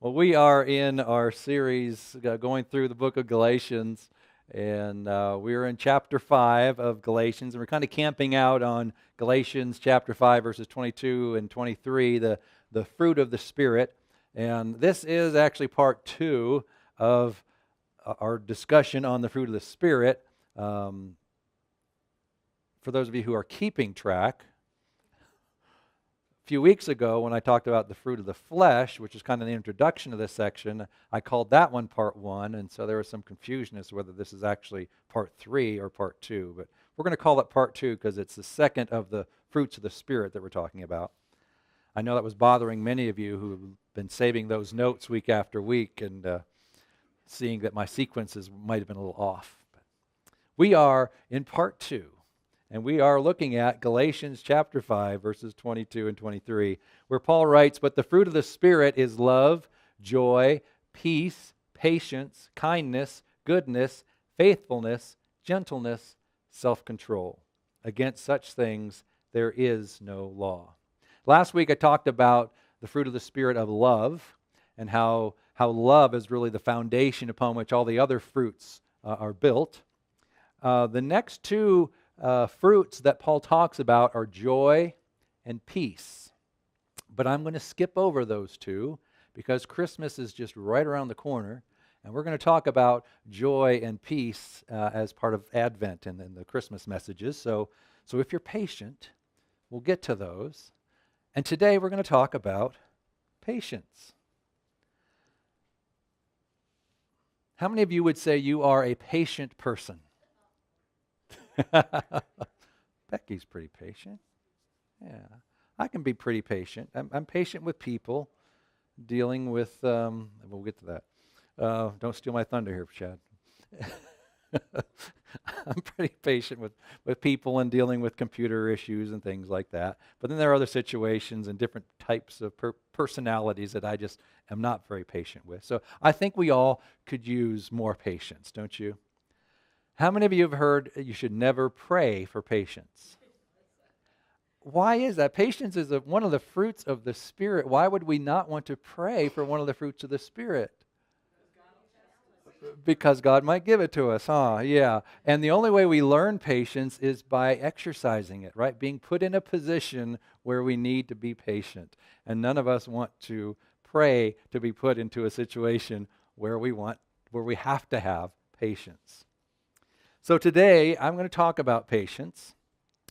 Well, we are in our series going through the book of Galatians, and we're in chapter 5 of Galatians, and we're kind of camping out on Galatians chapter 5, verses 22 and 23, the fruit of the Spirit. And this is actually part 2 of our discussion on the fruit of the Spirit. For those of you who are keeping track, few weeks ago when I talked about the fruit of the flesh, which is kind of the introduction to this section, I called that one part 1, and so there was some confusion as to whether this is actually part 3 or part 2, but we're going to call it part 2 because it's the second of the fruits of the Spirit that we're talking about. I know that was bothering many of you who've been saving those notes week after week and seeing that my sequences might have been a little off. But we are in part 2. And we are looking at Galatians chapter 5, verses 22 and 23, where Paul writes, "But the fruit of the Spirit is love, joy, peace, patience, kindness, goodness, faithfulness, gentleness, self-control. Against such things there is no law." Last week I talked about the fruit of the Spirit of love and how love is really the foundation upon which all the other fruits are built. The next two fruits that Paul talks about are joy and peace. But I'm going to skip over those two because Christmas is just right around the corner. And we're going to talk about joy and peace as part of Advent and the Christmas messages. So if you're patient, we'll get to those. And today we're going to talk about patience. How many of you would say you are a patient person? Becky's pretty patient. Yeah, I can be pretty patient. I'm patient with people, dealing with, we'll get to that. Don't steal my thunder here, Chad. I'm pretty patient with people and dealing with computer issues and things like that. But then there are other situations and different types of personalities that I just am not very patient with. So I think we all could use more patience, don't you? How many of you have heard you should never pray for patience? Why is that? Patience is one of the fruits of the Spirit. Why would we not want to pray for one of the fruits of the Spirit? Because God might give it to us, huh? Yeah. And the only way we learn patience is by exercising it, right? Being put in a position where we need to be patient. And none of us want to pray to be put into a situation where we have to have patience. So today, I'm going to talk about patience.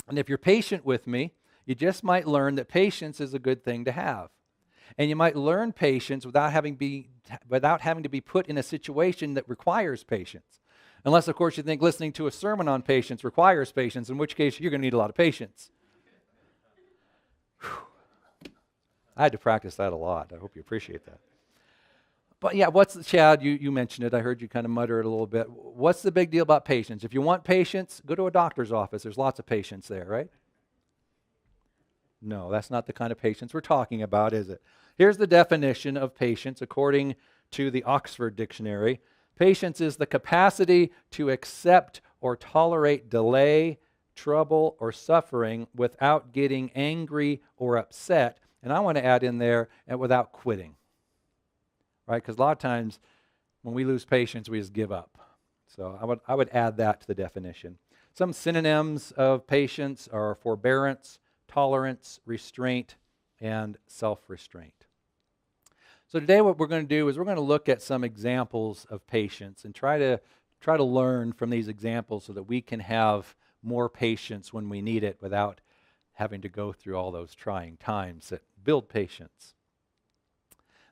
And if you're patient with me, you just might learn that patience is a good thing to have. And you might learn patience without having to be put in a situation that requires patience. Unless, of course, you think listening to a sermon on patience requires patience, in which case you're going to need a lot of patience. Whew. I had to practice that a lot. I hope you appreciate that. But yeah, Chad, you mentioned it. I heard you kind of mutter it a little bit. What's the big deal about patience? If you want patience, go to a doctor's office. There's lots of patience there, right? No, that's not the kind of patience we're talking about, is it? Here's the definition of patience according to the Oxford Dictionary. Patience is the capacity to accept or tolerate delay, trouble, or suffering without getting angry or upset. And I want to add in there, and without quitting. Right? Because a lot of times when we lose patience, we just give up. So I would add that to the definition. Some synonyms of patience are forbearance, tolerance, restraint, and self-restraint. So today what we're going to do is we're going to look at some examples of patience and try to learn from these examples so that we can have more patience when we need it without having to go through all those trying times that build patience.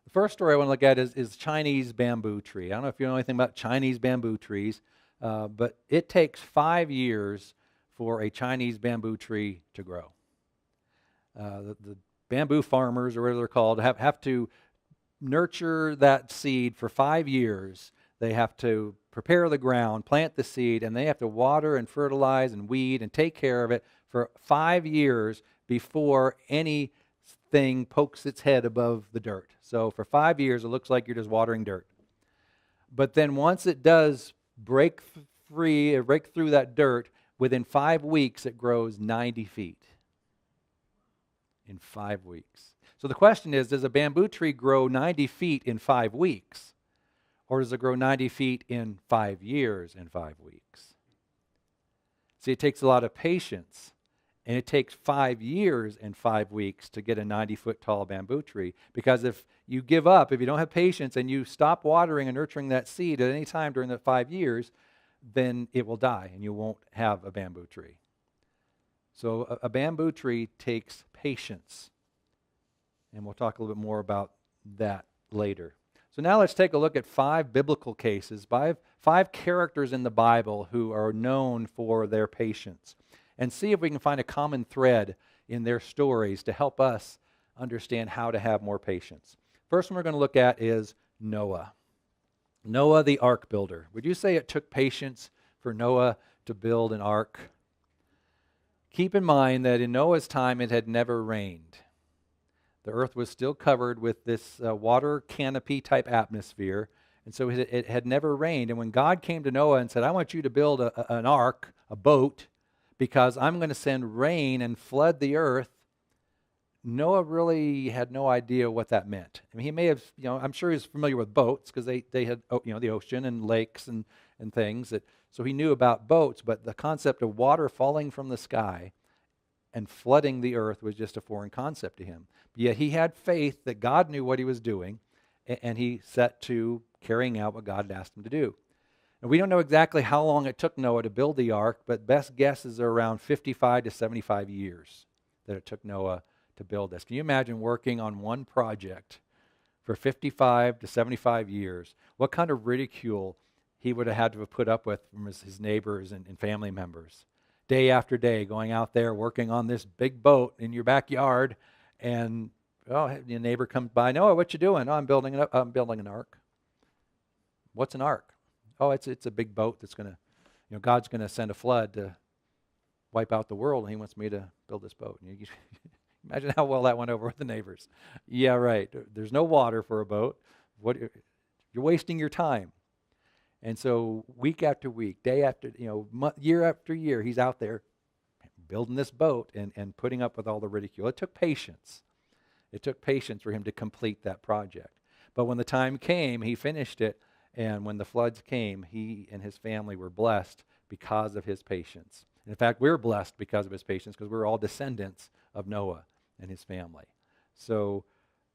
The first story I want to look at is Chinese bamboo tree. I don't know if you know anything about Chinese bamboo trees, but it takes 5 years for a Chinese bamboo tree to grow. The bamboo farmers, or whatever they're called, have to nurture that seed for 5 years. They have to prepare the ground, plant the seed, and they have to water and fertilize and weed and take care of it for 5 years before anything pokes its head above the dirt. So for 5 years, it looks like you're just watering dirt. But then once it does break through that dirt, within 5 weeks, it grows 90 feet. in 5 weeks. So the question is, does a bamboo tree grow 90 feet in 5 weeks? Or does it grow 90 feet in 5 years and 5 weeks? See, it takes a lot of patience. And it takes 5 years and 5 weeks to get a 90-foot tall bamboo tree. Because if you give up, if you don't have patience, and you stop watering and nurturing that seed at any time during the 5 years, then it will die and you won't have a bamboo tree. So a bamboo tree takes patience. And we'll talk a little bit more about that later. So now let's take a look at 5 biblical cases, 5 characters in the Bible who are known for their patience, and see if we can find a common thread in their stories to help us understand how to have more patience. First one we're going to look at is Noah. Noah, the ark builder. Would you say it took patience for Noah to build an ark? Keep in mind that in Noah's time it had never rained. The earth was still covered with this water canopy type atmosphere, and so it had never rained. And when God came to Noah and said, I want you to build an ark, a boat, because I'm going to send rain and flood the earth, Noah really had no idea what that meant. I mean, he may have, I'm sure he was familiar with boats because they had, the ocean and lakes and things. So he knew about boats, but the concept of water falling from the sky and flooding the earth was just a foreign concept to him. But yet he had faith that God knew what he was doing, and he set to carrying out what God had asked him to do. And we don't know exactly how long it took Noah to build the ark, but best guesses are around 55 to 75 years that it took Noah to build this. Can you imagine working on one project for 55 to 75 years? What kind of ridicule he would have had to have put up with from his neighbors and family members. Day after day, going out there, working on this big boat in your backyard, and your neighbor comes by, Noah, what you doing? Oh, I'm building an ark. What's an ark? Oh, it's a big boat that's going to, God's going to send a flood to wipe out the world, and he wants me to build this boat. And you imagine how well that went over with the neighbors. Yeah, right. There's no water for a boat. You're wasting your time. And so week after week, day after, year after year, he's out there building this boat and putting up with all the ridicule. It took patience. It took patience for him to complete that project. But when the time came, he finished it. And when the floods came, he and his family were blessed because of his patience. And in fact, we're blessed because of his patience because we're all descendants of Noah and his family. So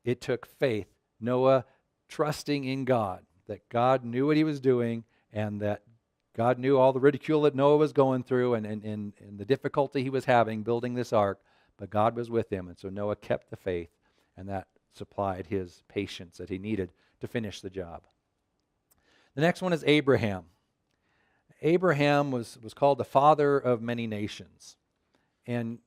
it took faith, Noah trusting in God, that God knew what he was doing and that God knew all the ridicule that Noah was going through and the difficulty he was having building this ark, but God was with him. And so Noah kept the faith, and that supplied his patience that he needed to finish the job. The next one is Abraham. Abraham was called the father of many nations. And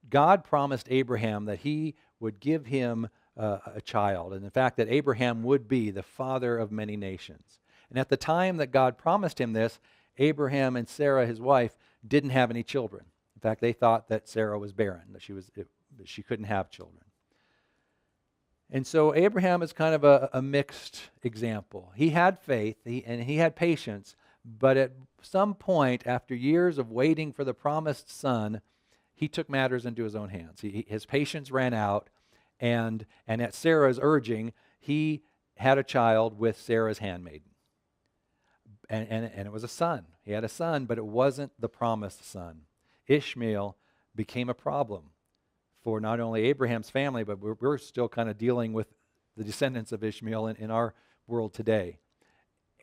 God promised Abraham that he would give him a child, and in fact that Abraham would be the father of many nations. And at the time that God promised him this, Abraham and Sarah, his wife, didn't have any children. In fact, they thought that Sarah was barren, that she couldn't have children. And so Abraham is kind of a mixed example. He had faith and he had patience, but at some point, after years of waiting for the promised son, he took matters into his own hands. His patience ran out, and at Sarah's urging, he had a child with Sarah's handmaiden. And it was a son. He had a son, but it wasn't the promised son. Ishmael became a problem for not only Abraham's family, but we're still kind of dealing with the descendants of Ishmael in our world today.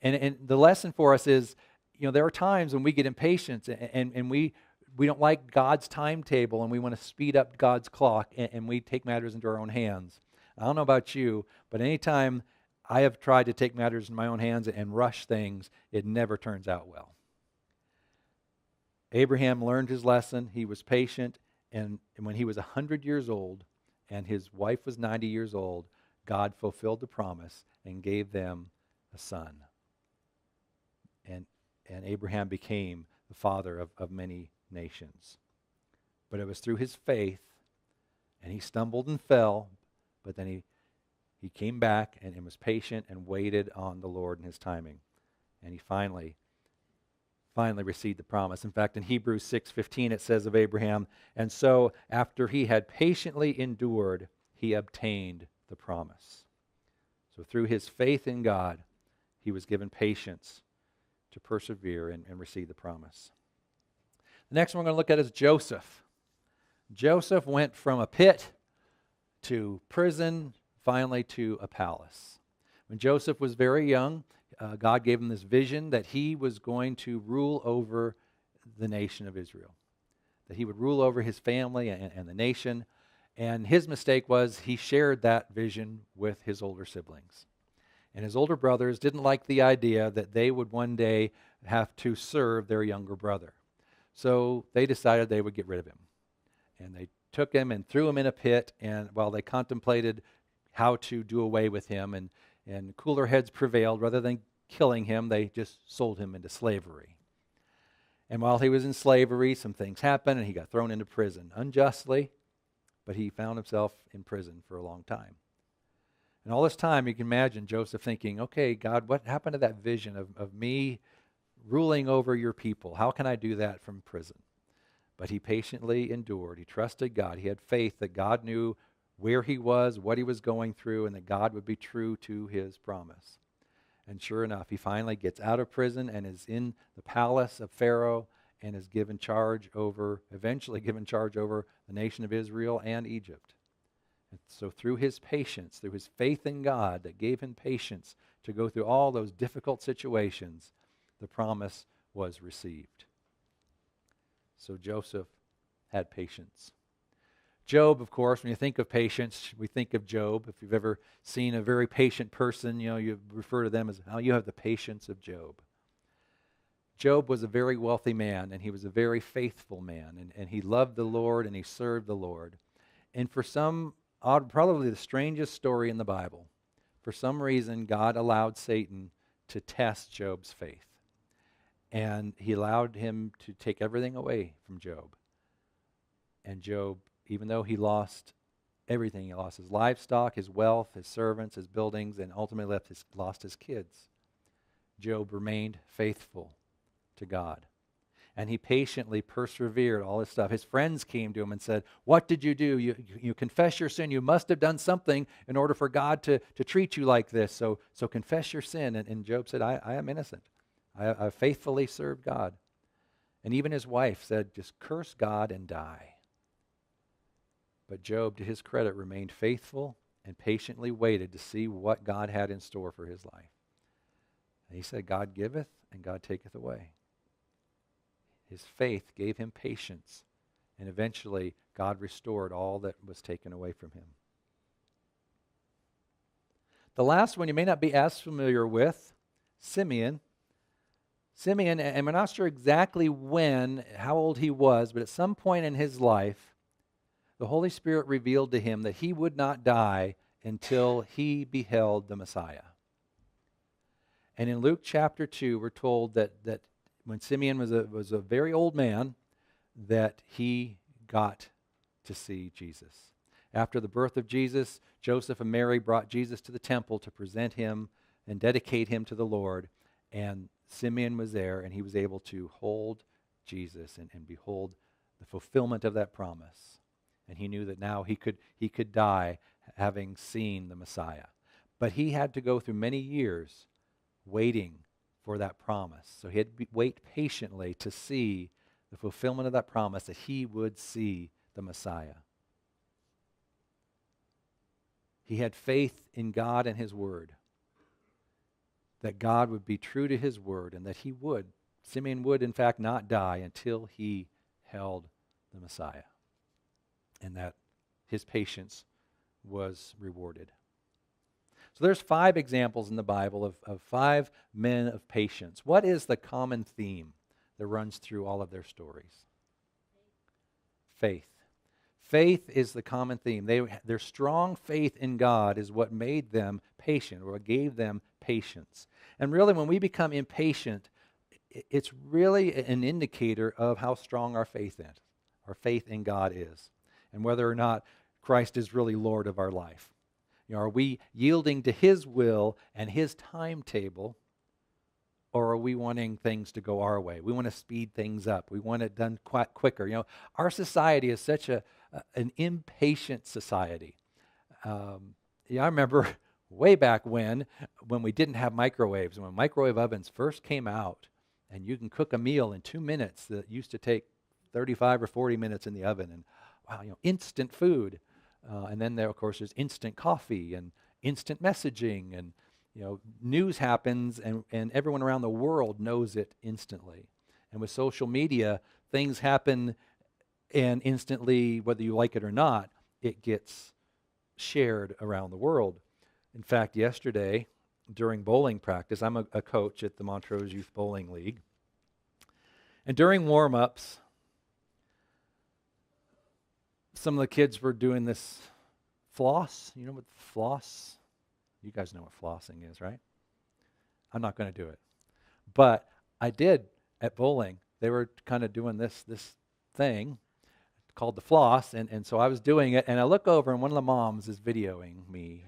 And the lesson for us is, there are times when we get impatient and we don't like God's timetable and we want to speed up God's clock and we take matters into our own hands. I don't know about you, but anytime I have tried to take matters in my own hands and rush things, it never turns out well. Abraham learned his lesson. He was patient. And when he was 100 years old and his wife was 90 years old, God fulfilled the promise and gave them a son. And Abraham became the father of many nations. But it was through his faith, and he stumbled and fell, but then he came back and was patient and waited on the Lord and his timing. And he finally finally received the promise. In fact, in Hebrews 6:15 it says of Abraham, and so after he had patiently endured, he obtained the promise. So through his faith in God, he was given patience to persevere and receive the promise. The next one we're going to look at is Joseph. Joseph went from a pit to prison, finally to a palace. When Joseph was very young, God gave him this vision that he was going to rule over the nation of Israel, that he would rule over his family and the nation. And his mistake was he shared that vision with his older siblings. And his older brothers didn't like the idea that they would one day have to serve their younger brother. So they decided they would get rid of him. And they took him and threw him in a pit, and while they contemplated how to do away with him, and cooler heads prevailed, rather than killing him, they just sold him into slavery. And while he was in slavery, some things happened, and he got thrown into prison unjustly, but he found himself in prison for a long time. And all this time, you can imagine Joseph thinking, okay, God, what happened to that vision of me ruling over your people? How can I do that from prison? But he patiently endured. He trusted God. He had faith that God knew where he was, what he was going through, and that God would be true to his promise. And sure enough, he finally gets out of prison and is in the palace of Pharaoh and is eventually given charge over the nation of Israel and Egypt. And so through his patience, through his faith in God that gave him patience to go through all those difficult situations, the promise was received. So Joseph had patience. Job, of course, when you think of patience, we think of Job. If you've ever seen a very patient person, you refer to them as, oh, you have the patience of Job. Job was a very wealthy man, and he was a very faithful man, and he loved the Lord, and he served the Lord. And for some probably the strangest story in the Bible, for some reason, God allowed Satan to test Job's faith. And he allowed him to take everything away from Job. And Job, even though he lost everything, he lost his livestock, his wealth, his servants, his buildings, and ultimately lost his kids, Job remained faithful to God. And he patiently persevered, all this stuff. His friends came to him and said, what did you do? You confess your sin. You must have done something in order for God to treat you like this. So confess your sin. And Job said, I am innocent. I faithfully served God. And even his wife said, just curse God and die. But Job, to his credit, remained faithful and patiently waited to see what God had in store for his life. And he said, God giveth and God taketh away. His faith gave him patience, and eventually God restored all that was taken away from him. The last one you may not be as familiar with, Simeon. Simeon, and we're not sure exactly how old he was, but at some point in his life, the Holy Spirit revealed to him that he would not die until he beheld the Messiah. And in Luke chapter 2, we're told that when Simeon was a very old man, that he got to see Jesus. After the birth of Jesus, Joseph and Mary brought Jesus to the temple to present him and dedicate him to the Lord. And Simeon was there, and he was able to hold Jesus and behold the fulfillment of that promise. And he knew that now he could die having seen the Messiah. But he had to go through many years waiting for that promise. So he had to wait patiently to see the fulfillment of that promise, that he would see the Messiah. He had faith in God and his word, that God would be true to his word, and that Simeon would in fact not die until he held the Messiah, and that his patience was rewarded. So there's 5 examples in the Bible of 5 men of patience. What is the common theme that runs through all of their stories? Faith. Faith is the common theme. Their strong faith in God is what made them patient, or what gave them patience. And really, when we become impatient, it's really an indicator of how strong our faith in God is, and whether or not Christ is really Lord of our life. Are we yielding to his will and his timetable, Or are we wanting things to go our way? We want to speed things up. We want it done quite quicker. Our society is such an impatient society. I remember way back when we didn't have microwaves, when microwave ovens first came out, and you can cook a meal in 2 minutes that used to take 35 or 40 minutes in the oven, and wow, instant food. And then there, of course, there's instant coffee and instant messaging, and news happens, and everyone around the world knows it instantly. And with social media, things happen, and instantly, whether you like it or not, it gets shared around the world. In fact, yesterday, during bowling practice, I'm a coach at the Montrose Youth Bowling League, and during warm-ups, some of the kids were doing this floss. You know what floss? You guys know what flossing is, right? I'm not going to do it. But I did at bowling. They were kind of doing this thing called the floss, and so I was doing it, and I look over, and one of the moms is videoing me.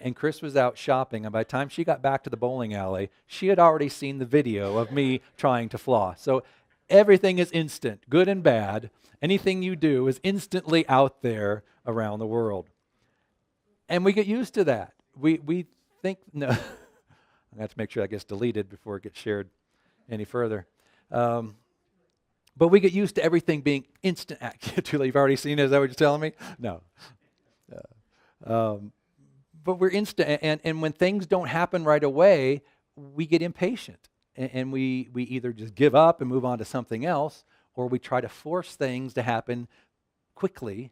And Chris was out shopping, and by the time she got back to the bowling alley, she had already seen the video of me trying to floss. So everything is instant, good and bad. Anything you do is instantly out there around the world. And we get used to that. We think, no, I have to make sure that gets deleted before it gets shared any further. But we get used to everything being instant. You've already seen it, is that what you're telling me? No. But we're instant, and when things don't happen right away, we get impatient. And we either just give up and move on to something else, or we try to force things to happen quickly,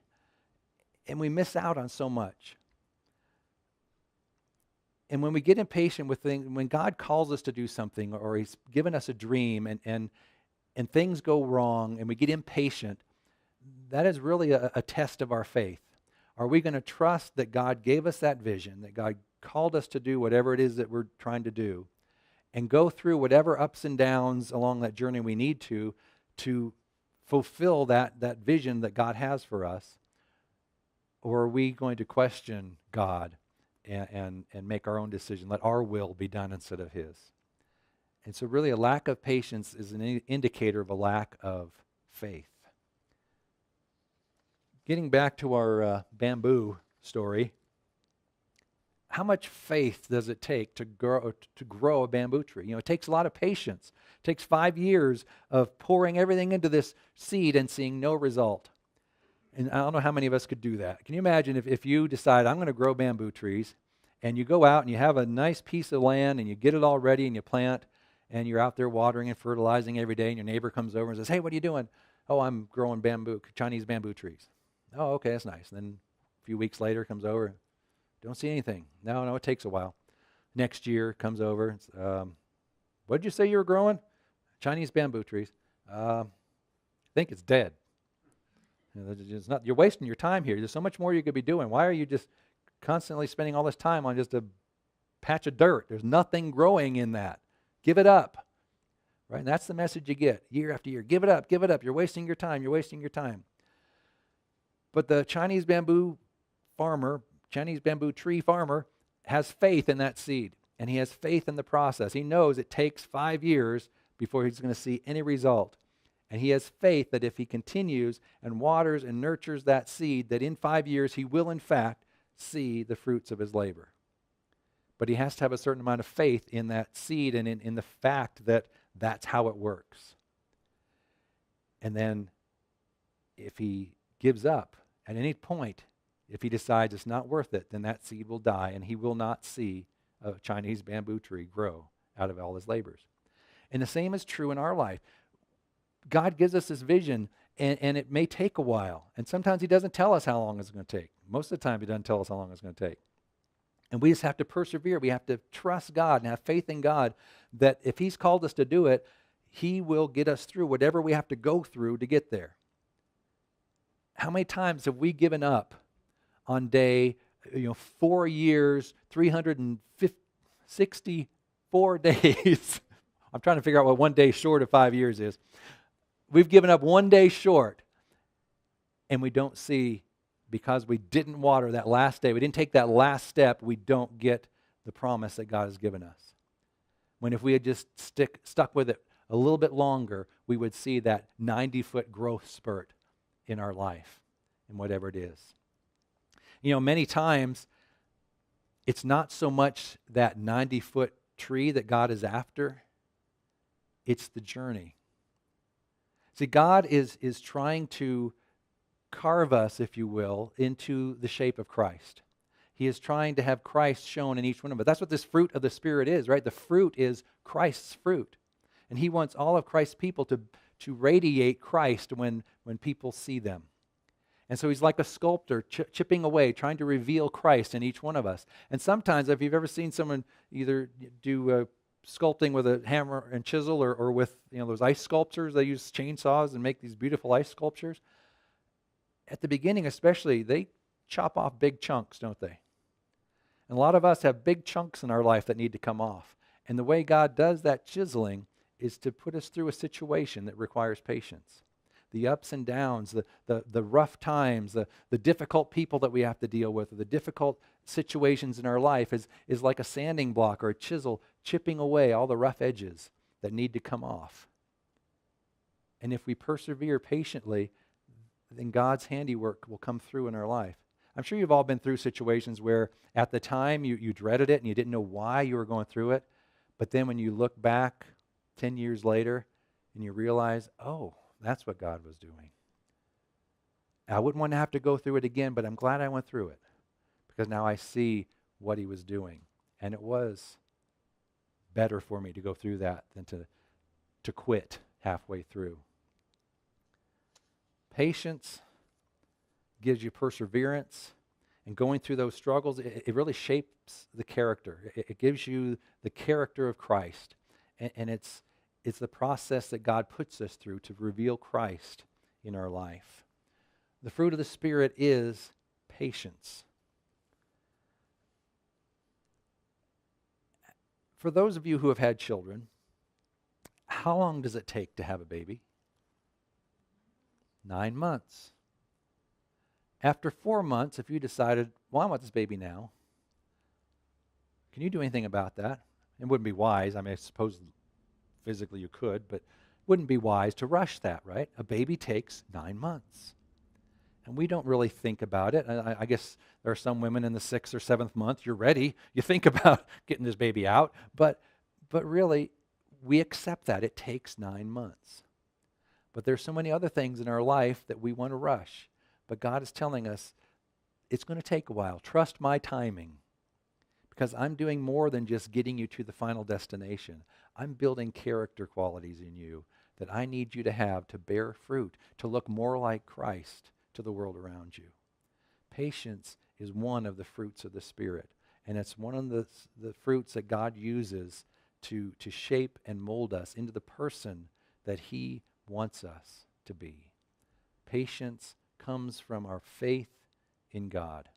and we miss out on so much. And when we get impatient with things, when God calls us to do something, or He's given us a dream, and things go wrong, and we get impatient, that is really a test of our faith. Are we going to trust that God gave us that vision, that God called us to do whatever it is that we're trying to do, and go through whatever ups and downs along that journey we need to fulfill that vision that God has for us? Or are we going to question God and make our own decision, let our will be done instead of His? And so really a lack of patience is an indicator of a lack of faith. Getting back to our bamboo story, how much faith does it take to grow a bamboo tree? It takes a lot of patience. It takes 5 years of pouring everything into this seed and seeing no result. And I don't know how many of us could do that. Can you imagine if you decide, I'm going to grow bamboo trees, and you go out and you have a nice piece of land and you get it all ready and you plant, and you're out there watering and fertilizing every day, and your neighbor comes over and says, hey, what are you doing? Oh, I'm growing Chinese bamboo trees. Oh, okay, that's nice. And then a few weeks later comes over, don't see anything. No, it takes a while. Next year comes over, what did you say you were growing? Chinese bamboo trees. I think it's dead. It's not, you're wasting your time here. There's so much more you could be doing. Why are you just constantly spending all this time on just a patch of dirt? There's nothing growing in that. Give it up. Right? And that's the message you get year after year. Give it up, give it up. You're wasting your time. You're wasting your time. But the Chinese bamboo tree farmer has faith in that seed. And he has faith in the process. He knows it takes 5 years before he's going to see any result. And he has faith that if he continues and waters and nurtures that seed, that in 5 years he will in fact see the fruits of his labor. But he has to have a certain amount of faith in that seed and in the fact that that's how it works. And then if he gives up at any point, if he decides it's not worth it, then that seed will die and he will not see a Chinese bamboo tree grow out of all his labors. And the same is true in our life. God gives us this vision, and it may take a while. And sometimes He doesn't tell us how long it's going to take. Most of the time He doesn't tell us how long it's going to take. And we just have to persevere. We have to trust God and have faith in God that if He's called us to do it, He will get us through whatever we have to go through to get there. How many times have we given up on day 4 years, 364 days? I'm trying to figure out what 1 day short of 5 years is. We've given up 1 day short, and we don't see, because we didn't water that last day, we didn't take that last step, we don't get the promise that God has given us. when if we had just stuck with it a little bit longer, we would see that 90-foot growth spurt in our life, in whatever it is. You know, many times, it's not so much that 90-foot tree that God is after, it's the journey. See, God is trying to carve us, if you will, into the shape of Christ. He is trying to have Christ shown in each one of us. That's what this fruit of the Spirit is, right? The fruit is Christ's fruit. And he wants all of Christ's people to radiate Christ when people see them. And so he's like a sculptor chipping away, trying to reveal Christ in each one of us. And sometimes, if you've ever seen someone either do sculpting with a hammer and chisel or with those ice sculptures, they use chainsaws and make these beautiful ice sculptures. At the beginning especially, they chop off big chunks, don't they? And a lot of us have big chunks in our life that need to come off. And the way God does that chiseling is to put us through a situation that requires patience. The ups and downs, the rough times, the difficult people that we have to deal with, the difficult situations in our life is like a sanding block or a chisel chipping away all the rough edges that need to come off. And if we persevere patiently, then God's handiwork will come through in our life. I'm sure you've all been through situations where at the time you dreaded it and you didn't know why you were going through it. But then when you look back 10 years later and you realize, oh, that's what God was doing. I wouldn't want to have to go through it again, but I'm glad I went through it because now I see what he was doing. And it was better for me to go through that than to quit halfway through. Patience gives you perseverance, and going through those struggles, it really shapes the character. It gives you the character of Christ, and it's the process that God puts us through to reveal Christ in our life. The fruit of the Spirit is patience. For those of you who have had children, how long does it take to have a baby? 9 months. After 4 months, if you decided, well, I want this baby now, can you do anything about that? It wouldn't be wise. I mean, I suppose physically you could, but it wouldn't be wise to rush that, right? A baby takes 9 months. And we don't really think about it. I guess there are some women in the 6th or 7th month, you're ready. You think about getting this baby out. But really, we accept that. It takes 9 months. But there's so many other things in our life that we want to rush. But God is telling us, it's going to take a while. Trust my timing. Because I'm doing more than just getting you to the final destination. I'm building character qualities in you that I need you to have to bear fruit, to look more like Christ to the world around you. Patience is one of the fruits of the Spirit. And it's one of the fruits that God uses to shape and mold us into the person that he wants us to be. Patience comes from our faith in God.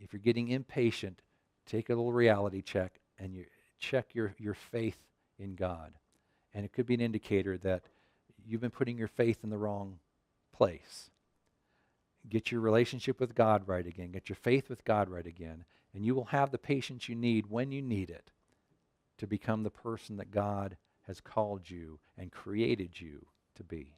If you're getting impatient, take a little reality check and you check your faith in God. And it could be an indicator that you've been putting your faith in the wrong place. Get your relationship with God right again. Get your faith with God right again. And you will have the patience you need when you need it to become the person that God has called you and created you to be.